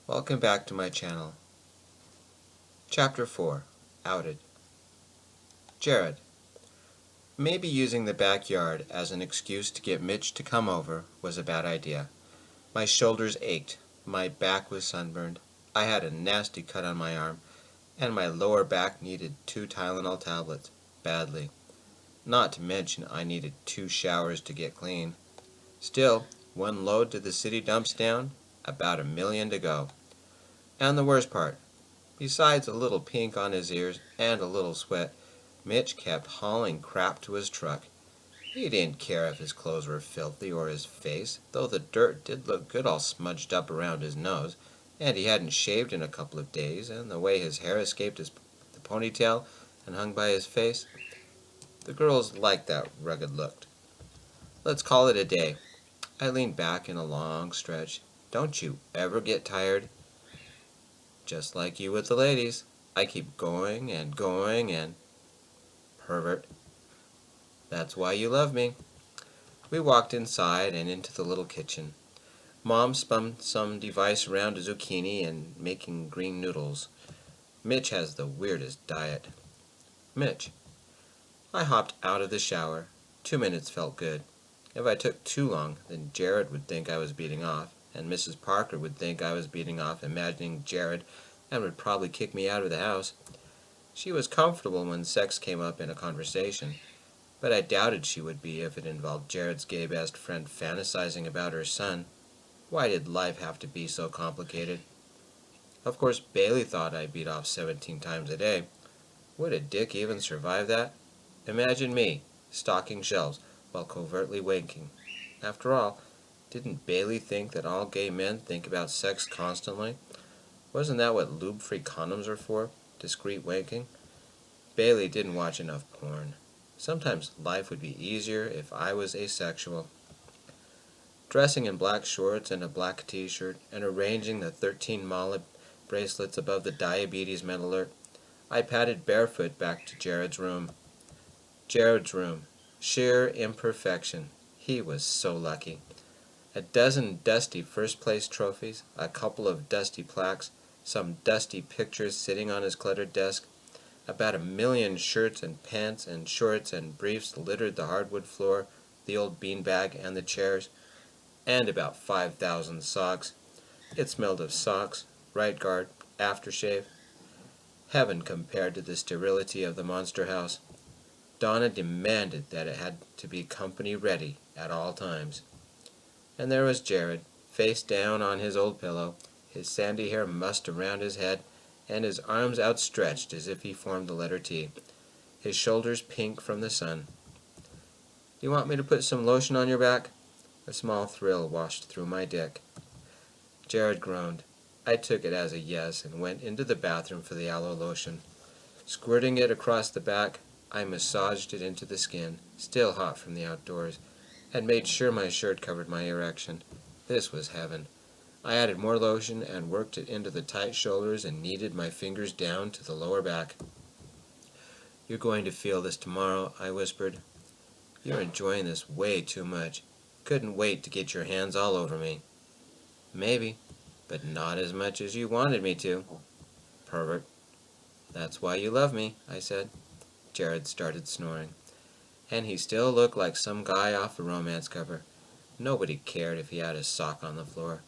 Welcome back to my channel. Chapter 4. Outed. Jared. Maybe using the backyard as an excuse to get Mitch to come over was a bad idea. My shoulders ached, my back was sunburned, I had a nasty cut on my arm, and my lower back needed 2 Tylenol tablets, badly. Not to mention I needed 2 showers to get clean. Still, 1 load to the city dumps down, about $1 million to go. And the worst part, besides a little pink on his ears and a little sweat, Mitch kept hauling crap to his truck. He didn't care if his clothes were filthy or his face, though the dirt did look good all smudged up around his nose, and he hadn't shaved in a couple of days, and the way his hair escaped the ponytail and hung by his face. The girls liked that rugged look. Let's call it a day. I leaned back in a long stretch. Don't you ever get tired? Just like you with the ladies. I keep going and going and... Pervert. That's why you love me. We walked inside and into the little kitchen. Mom spun some device around a zucchini and making green noodles. Mitch has the weirdest diet. Mitch. I hopped out of the shower. 2 minutes felt good. If I took too long, then Jared would think I was beating off, and Mrs. Parker would think I was beating off, imagining Jared, and would probably kick me out of the house. She was comfortable when sex came up in a conversation, but I doubted she would be if it involved Jared's gay best friend fantasizing about her son. Why did life have to be so complicated? Of course, Bailey thought I beat off 17 times a day. Would a dick even survive that? Imagine me, stocking shelves, while covertly wanking. After all, didn't Bailey think that all gay men think about sex constantly? Wasn't that what lube-free condoms are for? Discreet wanking? Bailey didn't watch enough porn. Sometimes life would be easier if I was asexual. Dressing in black shorts and a black t-shirt and arranging the 13 mallet bracelets above the diabetes med alert, I padded barefoot back to Jared's room. Jared's room. Sheer imperfection. He was so lucky. A dozen dusty first-place trophies, a couple of dusty plaques, some dusty pictures sitting on his cluttered desk. About 1 million shirts and pants and shorts and briefs littered the hardwood floor, the old beanbag, and the chairs, and about 5,000 socks. It smelled of socks, right guard, aftershave. Heaven compared to the sterility of the monster house. Donna demanded that it had to be company ready at all times. And there was Jared, face down on his old pillow, his sandy hair mussed around his head, and his arms outstretched as if he formed the letter T, his shoulders pink from the sun. "You want me to put some lotion on your back?" A small thrill washed through my dick. Jared groaned. I took it as a yes and went into the bathroom for the aloe lotion. Squirting it across the back, I massaged it into the skin, still hot from the outdoors, and made sure my shirt covered my erection. This was heaven. I added more lotion and worked it into the tight shoulders and kneaded my fingers down to the lower back. "You're going to feel this tomorrow," I whispered. "You're enjoying this way too much. Couldn't wait to get your hands all over me." "Maybe, but not as much as you wanted me to." "Pervert." "That's why you love me," I said. Jared started snoring. And he still looked like some guy off a romance cover. Nobody cared if he had a sock on the floor.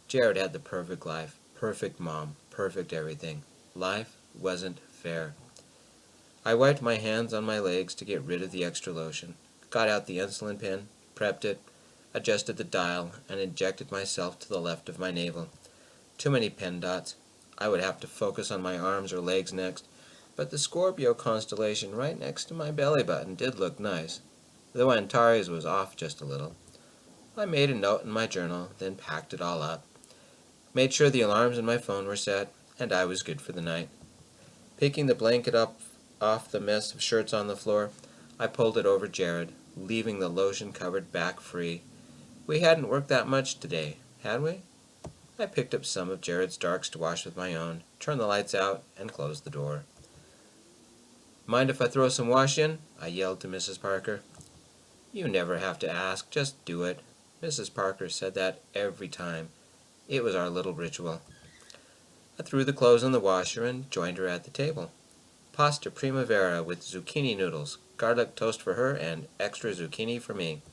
Jared had the perfect life, perfect mom, perfect everything. Life wasn't fair. I wiped my hands on my legs to get rid of the extra lotion, got out the insulin pen, prepped it, adjusted the dial, and injected myself to the left of my navel. Too many pen dots. I would have to focus on my arms or legs next, but the Scorpio constellation right next to my belly button did look nice, though Antares was off just a little. I made a note in my journal, then packed it all up. Made sure the alarms in my phone were set, and I was good for the night. Picking the blanket up off the mess of shirts on the floor, I pulled it over Jared, leaving the lotion-covered back free. We hadn't worked that much today, had we? I picked up some of Jared's darks to wash with my own, turned the lights out, and closed the door. "Mind if I throw some wash in?" I yelled to Mrs. Parker. "You never have to ask, just do it." Mrs. Parker said that every time. It was our little ritual. I threw the clothes in the washer and joined her at the table. Pasta primavera with zucchini noodles, garlic toast for her, and extra zucchini for me.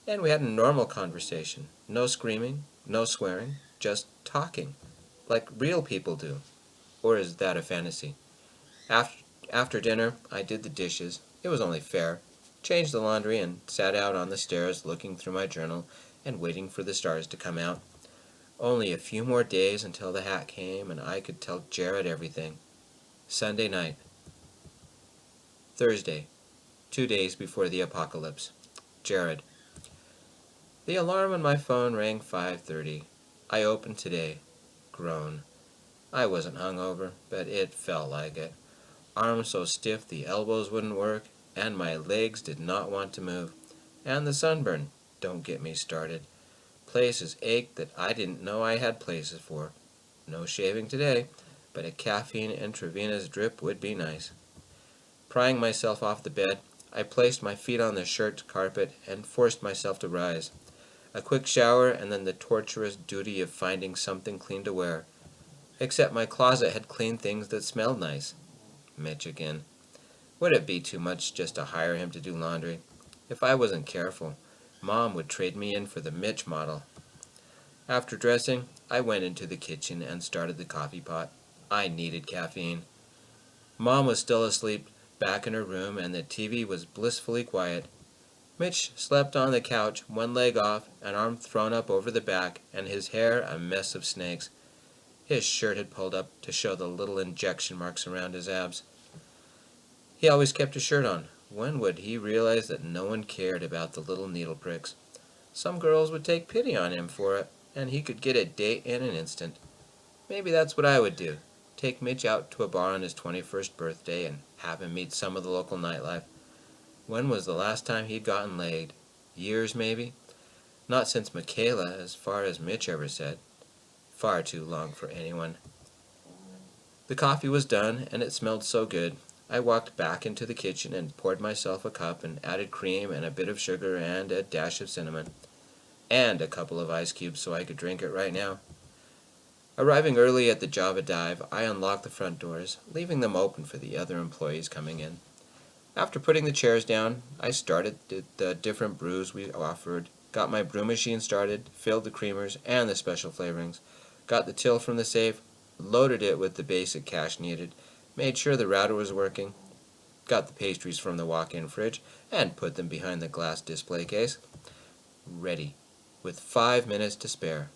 And we had a normal conversation. No screaming, no swearing, just talking, like real people do. Or is that a fantasy? After dinner, I did the dishes. It was only fair. Changed the laundry and sat out on the stairs looking through my journal and waiting for the stars to come out. Only a few more days until the hat came and I could tell Jared everything. Sunday night. Thursday, 2 days before the apocalypse. Jared. The alarm on my phone rang 5:30. I opened today. Groan. I wasn't hungover, but it felt like it. Arms so stiff the elbows wouldn't work, and my legs did not want to move. And the sunburn, don't get me started. Places ached that I didn't know I had places for. No shaving today, but a caffeine intravenous drip would be nice. Prying myself off the bed, I placed my feet on the shirt carpet and forced myself to rise. A quick shower and then the torturous duty of finding something clean to wear. Except my closet had clean things that smelled nice. Mitch again. Would it be too much just to hire him to do laundry? If I wasn't careful, Mom would trade me in for the Mitch model. After dressing, I went into the kitchen and started the coffee pot. I needed caffeine. Mom was still asleep, back in her room, and the TV was blissfully quiet. Mitch slept on the couch, one leg off, an arm thrown up over the back, and his hair a mess of snakes. His shirt had pulled up to show the little injection marks around his abs. He always kept his shirt on. When would he realize that no one cared about the little needle pricks? Some girls would take pity on him for it, and he could get a date in an instant. Maybe that's what I would do. Take Mitch out to a bar on his 21st birthday and have him meet some of the local nightlife. When was the last time he'd gotten laid? Years, maybe? Not since Michaela, as far as Mitch ever said. Far too long for anyone. The coffee was done, and it smelled so good. I walked back into the kitchen and poured myself a cup and added cream and a bit of sugar and a dash of cinnamon. And a couple of ice cubes so I could drink it right now. Arriving early at the Java Dive, I unlocked the front doors, leaving them open for the other employees coming in. After putting the chairs down, I started the different brews we offered, got my brew machine started, filled the creamers and the special flavorings, got the till from the safe, loaded it with the basic cash needed, made sure the router was working, got the pastries from the walk-in fridge, and put them behind the glass display case. Ready, with 5 minutes to spare.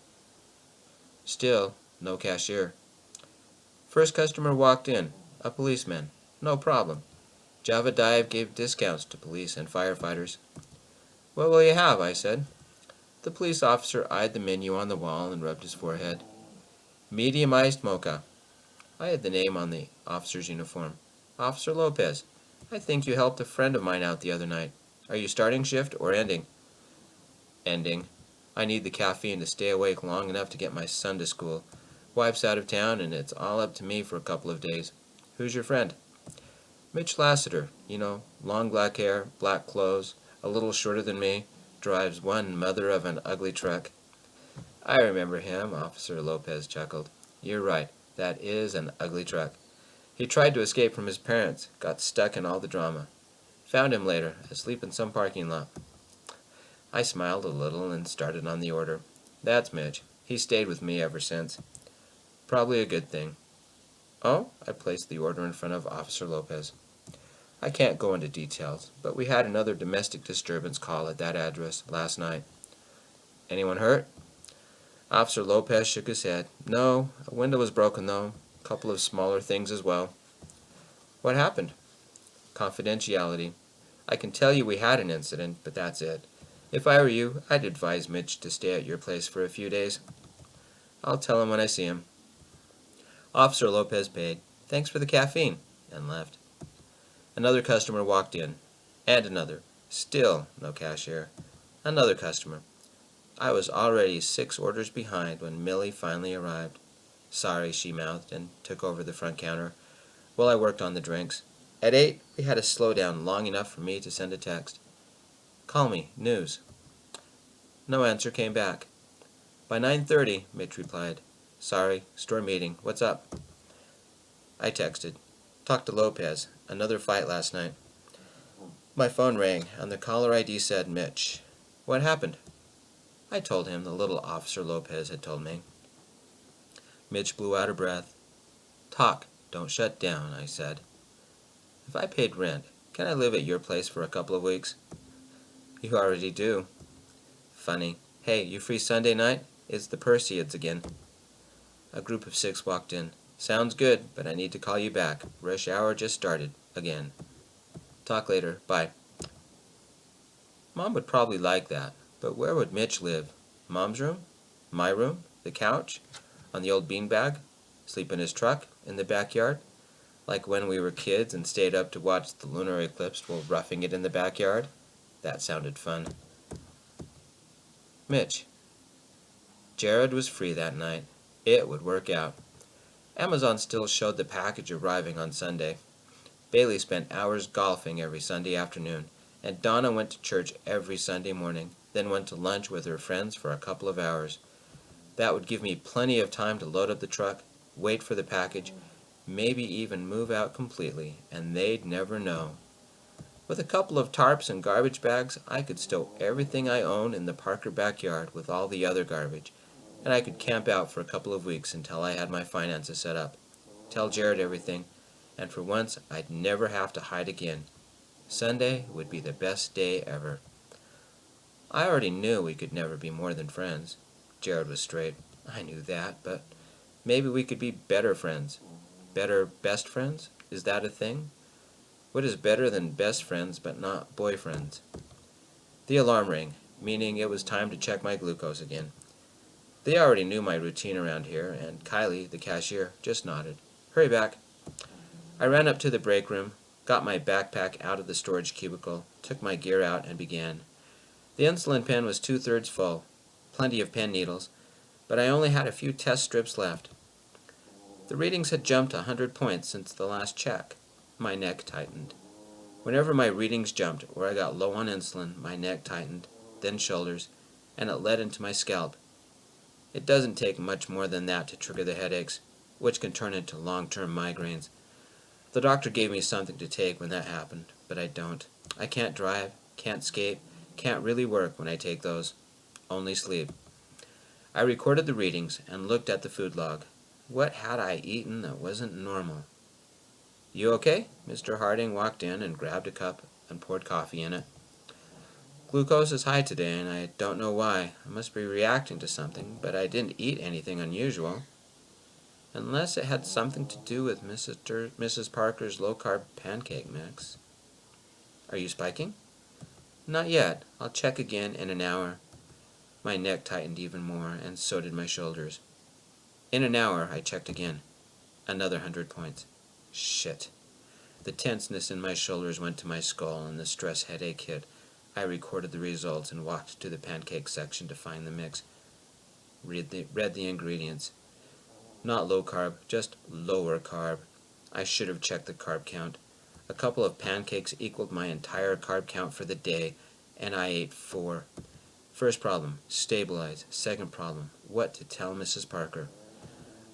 Still, no cashier. First customer walked in, a policeman. No problem. Java Dive gave discounts to police and firefighters. "What will you have?" I said. The police officer eyed the menu on the wall and rubbed his forehead. "Medium iced mocha." I had the name on the officer's uniform. "Officer Lopez. I think you helped a friend of mine out the other night. Are you starting shift or ending?" "Ending. I need the caffeine to stay awake long enough to get my son to school. Wife's out of town, and it's all up to me for a couple of days. Who's your friend?" "Mitch Lassiter. You know, long black hair, black clothes, a little shorter than me, drives one mother of an ugly truck." "I remember him," Officer Lopez chuckled. "You're right. That is an ugly truck. He tried to escape from his parents, got stuck in all the drama. Found him later, asleep in some parking lot." I smiled a little and started on the order. "That's Mitch. He stayed with me ever since. Probably a good thing." "Oh?" I placed the order in front of Officer Lopez. "I can't go into details, but we had another domestic disturbance call at that address last night." "Anyone hurt?" Officer Lopez shook his head. "No, a window was broken though. A couple of smaller things as well." "What happened?" "Confidentiality. I can tell you we had an incident, but that's it. If I were you, I'd advise Mitch to stay at your place for a few days." "I'll tell him when I see him." Officer Lopez paid, "Thanks for the caffeine," and left. Another customer walked in. And another. Still no cashier. Another customer. I was already 6 orders behind when Millie finally arrived. "Sorry," she mouthed, and took over the front counter, while I worked on the drinks. At 8, we had to slow down long enough for me to send a text. "Call me. News." No answer came back. By 9:30, Mitch replied. Sorry, store meeting. What's up? I texted. Talked to Lopez. Another fight last night. My phone rang, and the caller ID said Mitch. What happened? I told him the little Officer Lopez had told me. Mitch blew out a breath. Talk, don't shut down, I said. If I paid rent, can I live at your place for a couple of weeks? You already do. Funny. Hey, you free Sunday night? It's the Perseids again. A group of 6 walked in. Sounds good, but I need to call you back. Rush hour just started. Again. Talk later. Bye. Mom would probably like that, but where would Mitch live? Mom's room? My room? The couch? On the old beanbag? Sleep in his truck? In the backyard? Like when we were kids and stayed up to watch the lunar eclipse while roughing it in the backyard? That sounded fun. Mitch. Jared was free that night. It would work out. Amazon still showed the package arriving on Sunday. Bailey spent hours golfing every Sunday afternoon, and Donna went to church every Sunday morning, then went to lunch with her friends for a couple of hours. That would give me plenty of time to load up the truck, wait for the package, maybe even move out completely, and they'd never know. With a couple of tarps and garbage bags, I could stow everything I own in the Parker backyard with all the other garbage, and I could camp out for a couple of weeks until I had my finances set up. Tell Jared everything, and for once I'd never have to hide again. Sunday would be the best day ever. I already knew we could never be more than friends. Jared was straight. I knew that, but maybe we could be better friends. Better best friends? Is that a thing? What is better than best friends but not boyfriends? The alarm rang, meaning it was time to check my glucose again. They already knew my routine around here, and Kylie, the cashier, just nodded. Hurry back. I ran up to the break room, got my backpack out of the storage cubicle, took my gear out, and began. The insulin pen was 2/3 full, plenty of pen needles, but I only had a few test strips left. The readings had jumped 100 points since the last check. My neck tightened. Whenever my readings jumped or I got low on insulin, my neck tightened, then shoulders, and it led into my scalp. It doesn't take much more than that to trigger the headaches, which can turn into long-term migraines. The doctor gave me something to take when that happened, but I don't. I can't drive, can't skate, can't really work when I take those. Only sleep. I recorded the readings and looked at the food log. What had I eaten that wasn't normal? You okay? Mr. Harding walked in and grabbed a cup and poured coffee in it. Glucose is high today, and I don't know why. I must be reacting to something, but I didn't eat anything unusual. Unless it had something to do with Mrs. Parker's low-carb pancake mix. Are you spiking? Not yet. I'll check again in an hour. My neck tightened even more, and so did my shoulders. In an hour, I checked again. Another 100 points. Shit. The tenseness in my shoulders went to my skull, and the stress headache hit. I recorded the results and walked to the pancake section to find the mix. Read the ingredients. Not low carb, just lower carb. I should have checked the carb count. A couple of pancakes equaled my entire carb count for the day, and I ate 4. First problem, stabilize. Second problem, what to tell Mrs. Parker.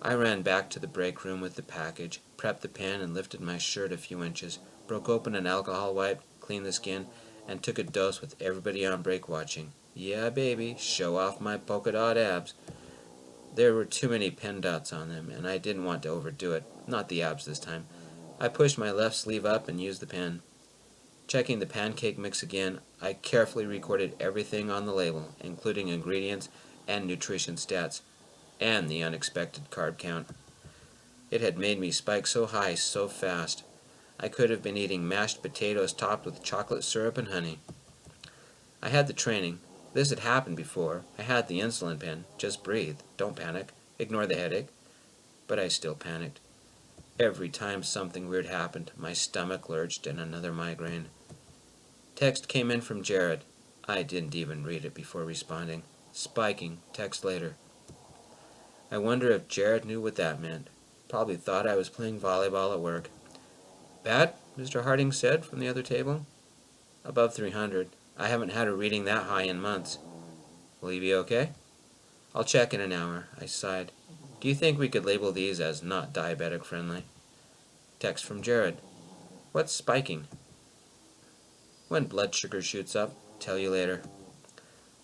I ran back to the break room with the package, prepped the pan and lifted my shirt a few inches, broke open an alcohol wipe, cleaned the skin, and took a dose with everybody on break watching. Yeah, baby, show off my polka dot abs. There were too many pen dots on them, and I didn't want to overdo it. Not the abs this time. I pushed my left sleeve up and used the pen. Checking the pancake mix again, I carefully recorded everything on the label, including ingredients and nutrition stats, and the unexpected carb count. It had made me spike so high so fast. I could have been eating mashed potatoes topped with chocolate syrup and honey. I had the training. This had happened before. I had the insulin pen. Just breathe. Don't panic. Ignore the headache. But I still panicked. Every time something weird happened, my stomach lurched in another migraine. Text came in from Jared. I didn't even read it before responding. Spiking. Text later. I wonder if Jared knew what that meant. Probably thought I was playing volleyball at work. Bad? Mr. Harding said from the other table. Above 300. I haven't had a reading that high in months. Will he be okay? I'll check in an hour. I sighed. Do you think we could label these as not diabetic friendly? Text from Jared. What's spiking? When blood sugar shoots up. Tell you later.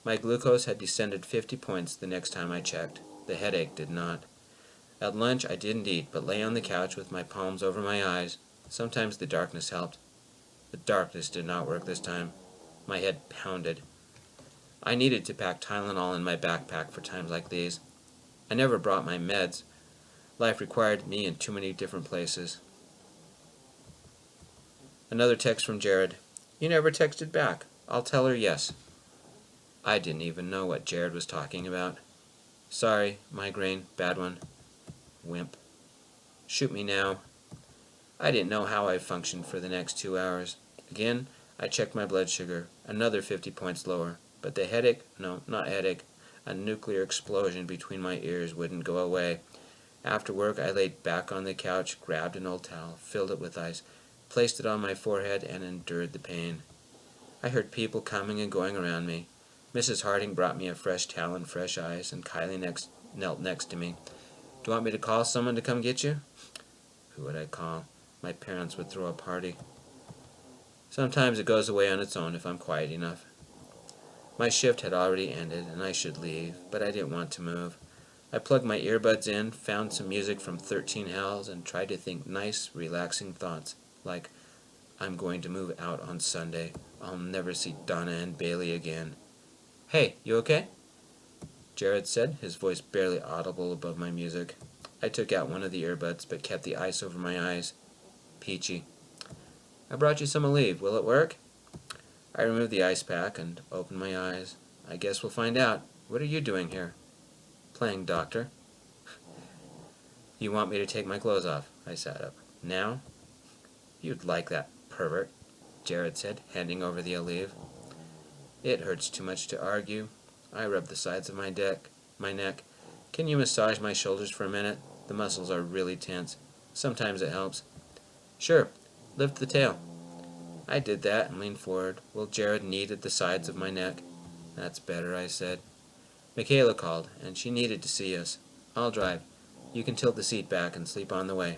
My glucose had descended 50 points the next time I checked. The headache did not. At lunch I didn't eat, but lay on the couch with my palms over my eyes. Sometimes the darkness helped. The darkness did not work this time. My head pounded. I needed to pack Tylenol in my backpack for times like these. I never brought my meds. Life required me in too many different places. Another text from Jared. You never texted back. I'll tell her yes. I didn't even know what Jared was talking about. Sorry, migraine, bad one. Wimp. Shoot me now. I didn't know how I functioned for the next 2 hours. Again, I checked my blood sugar, another 50 points lower. But the headache, no, not headache, a nuclear explosion between my ears wouldn't go away. After work, I laid back on the couch, grabbed an old towel, filled it with ice, placed it on my forehead, and endured the pain. I heard people coming and going around me. Mrs. Harding brought me a fresh towel and fresh ice, and Kylie knelt next to me. Do you want me to call someone to come get you? Who would I call? My parents would throw a party. Sometimes it goes away on its own if I'm quiet enough. My shift had already ended, and I should leave, but I didn't want to move. I plugged my earbuds in, found some music from 13 Hells, and tried to think nice, relaxing thoughts, like, I'm going to move out on Sunday. I'll never see Donna and Bailey again. Hey, you okay? Jared said, his voice barely audible above my music. I took out one of the earbuds, but kept the ice over my eyes. Peachy. I brought you some Aleve. Will it work? I removed the ice pack and opened my eyes. I guess we'll find out. What are you doing here? Playing doctor. You want me to take my clothes off? I sat up. Now? You'd like that, pervert, Jared said, handing over the Aleve. It hurts too much to argue. I rubbed the sides of my neck. Can you massage my shoulders for a minute? The muscles are really tense. Sometimes it helps. Sure. Lift the tail. I did that and leaned forward, while Jared kneaded the sides of my neck. That's better, I said. Michaela called, and she needed to see us. I'll drive. You can tilt the seat back and sleep on the way.